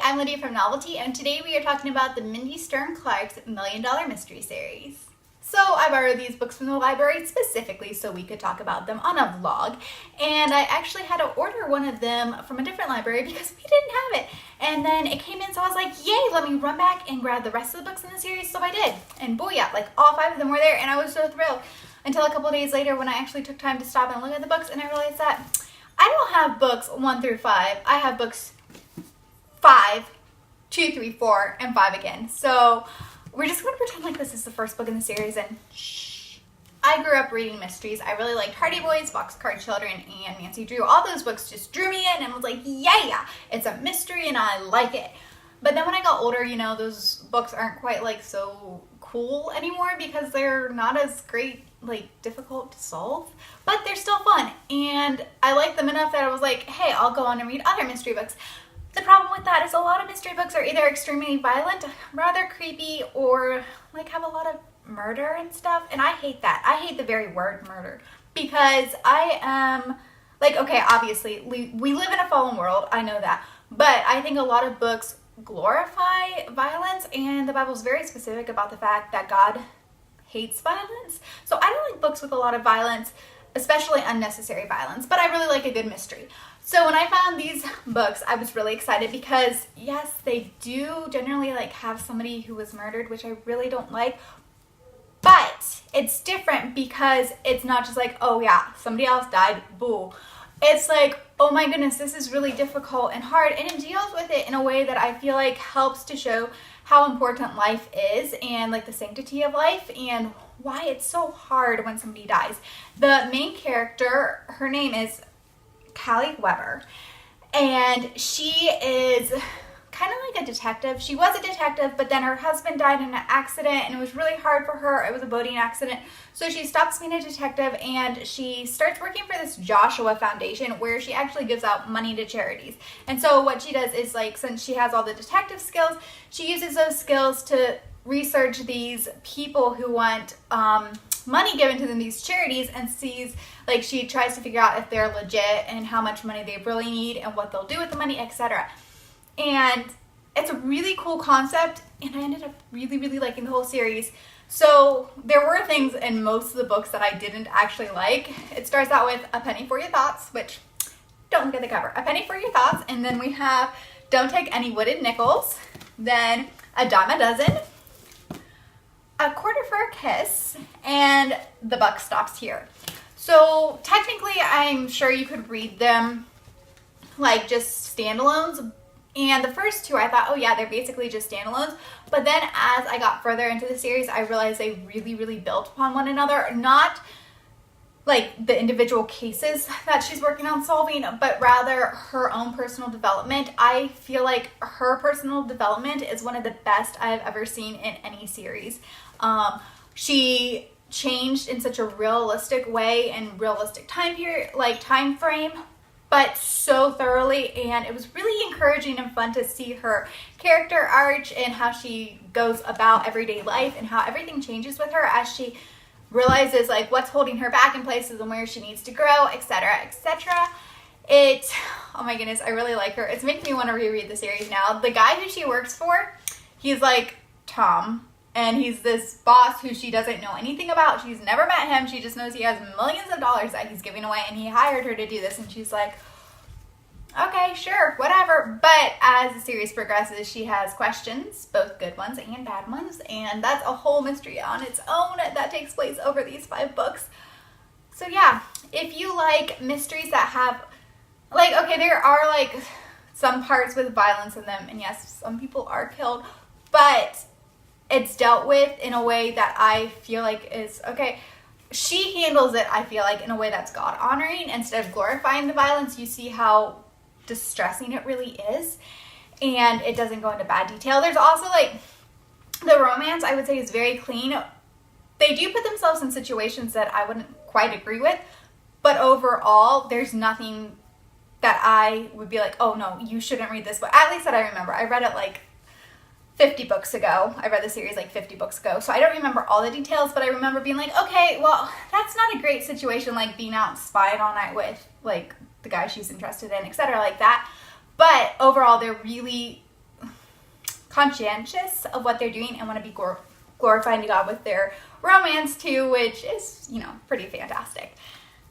I'm Lydia from Novelty, and today we are talking about the Mindy Clark's $1 Million Mystery Series. So I borrowed these books from the library specifically so we could talk about them on a vlog, and I actually had to order one of them from a different library because we didn't have it. And then it came in, so I was like, yay, let me run back and grab the rest of the books in the series. So I did, and booyah, like all 5 of them were there, and I was so thrilled until a couple days later when I actually took time to stop and look at the books, and I realized that I don't have books 1 through 5. I have books 5, 2, 3, 4, and 5 again. So we're just going to pretend like this is the first book in the series, and shh. I grew up reading mysteries. I really liked Hardy Boys, Boxcar Children, and Nancy Drew. All those books just drew me in and was like, yeah, it's a mystery and I like it. But then when I got older, you know, those books aren't quite like so cool anymore because they're not as great, like difficult to solve, but they're still fun. And I like them enough that I was like, hey, I'll go on and read other mystery books. The problem with that is a lot of mystery books are either extremely violent, rather creepy, or like have a lot of murder and stuff. And I hate that. I hate the very word murder because I am like, okay, obviously we live in a fallen world. I know that. But I think a lot of books glorify violence, and the Bible's very specific about the fact that God hates violence. So I don't like books with a lot of violence, especially unnecessary violence, but I really like a good mystery. So when I found these books, I was really excited because yes, they do generally like have somebody who was murdered, which I really don't like, but it's different because it's not just like, oh yeah, somebody else died, boo. It's like, oh my goodness, this is really difficult and hard, and it deals with it in a way that I feel like helps to show how important life is and like the sanctity of life and why it's so hard when somebody dies. The main character, her name is Callie Weber, and she is kind of like a detective. She was a detective, but then her husband died in an accident and it was really hard for her. It was a boating accident. So she stops being a detective and she starts working for this Joshua Foundation where she actually gives out money to charities. And so what she does is, like, since she has all the detective skills, she uses those skills to research these people who want money given to them, these charities, and sees, like, she tries to figure out if they're legit and how much money they really need and what they'll do with the money, etc. And it's a really cool concept, and I ended up really liking the whole series. So there were things in most of the books that I didn't actually like. It starts out with A Penny for Your Thoughts, which, don't look at the cover, A Penny for Your Thoughts, and then we have Don't Take Any Wooden Nickels, then A Dime a Dozen, A Quarter for a Kiss, and the buck stops here. So technically I'm sure you could read them like just standalones, and the first 2 I thought, oh yeah, they're basically just standalones, but then as I got further into the series I realized they really built upon one another, not like the individual cases that she's working on solving, but rather her own personal development. I feel like her personal development is one of the best I've ever seen in any series. She changed in such a realistic way and realistic time period, like time frame, but so thoroughly, and it was really encouraging and fun to see her character arch and how she goes about everyday life and how everything changes with her as she realizes like what's holding her back in places and where she needs to grow, etc., etc. Oh my goodness, I really like her. It's making me want to reread the series now. The guy who she works for, he's like Tom, and he's this boss who she doesn't know anything about. She's never met him. She just knows he has millions of dollars that he's giving away, and he hired her to do this, and she's like, okay, sure, whatever. But as the series progresses, she has questions, both good ones and bad ones, and that's a whole mystery on its own that takes place over these 5 books. So yeah, if you like mysteries that have, like, okay, there are like some parts with violence in them, and yes, some people are killed, but it's dealt with in a way that I feel like is, okay, she handles it, I feel like, in a way that's God-honoring. Instead of glorifying the violence, you see how distressing it really is, and it doesn't go into bad detail. There's also, like, the romance, I would say, is very clean. They do put themselves in situations that I wouldn't quite agree with, but overall, there's nothing that I would be like, oh no, you shouldn't read this book. At least that I remember. I read it like 50 books ago. I read the series like 50 books ago, so I don't remember all the details, but I remember being like, okay, well, that's not a great situation, like being out spying all night with like the guy she's interested in, etc., like that. But overall, they're really conscientious of what they're doing and want to be glorifying to God with their romance too, which is, you know, pretty fantastic.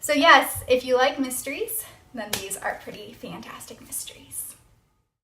So yes, if you like mysteries, then these are pretty fantastic mysteries.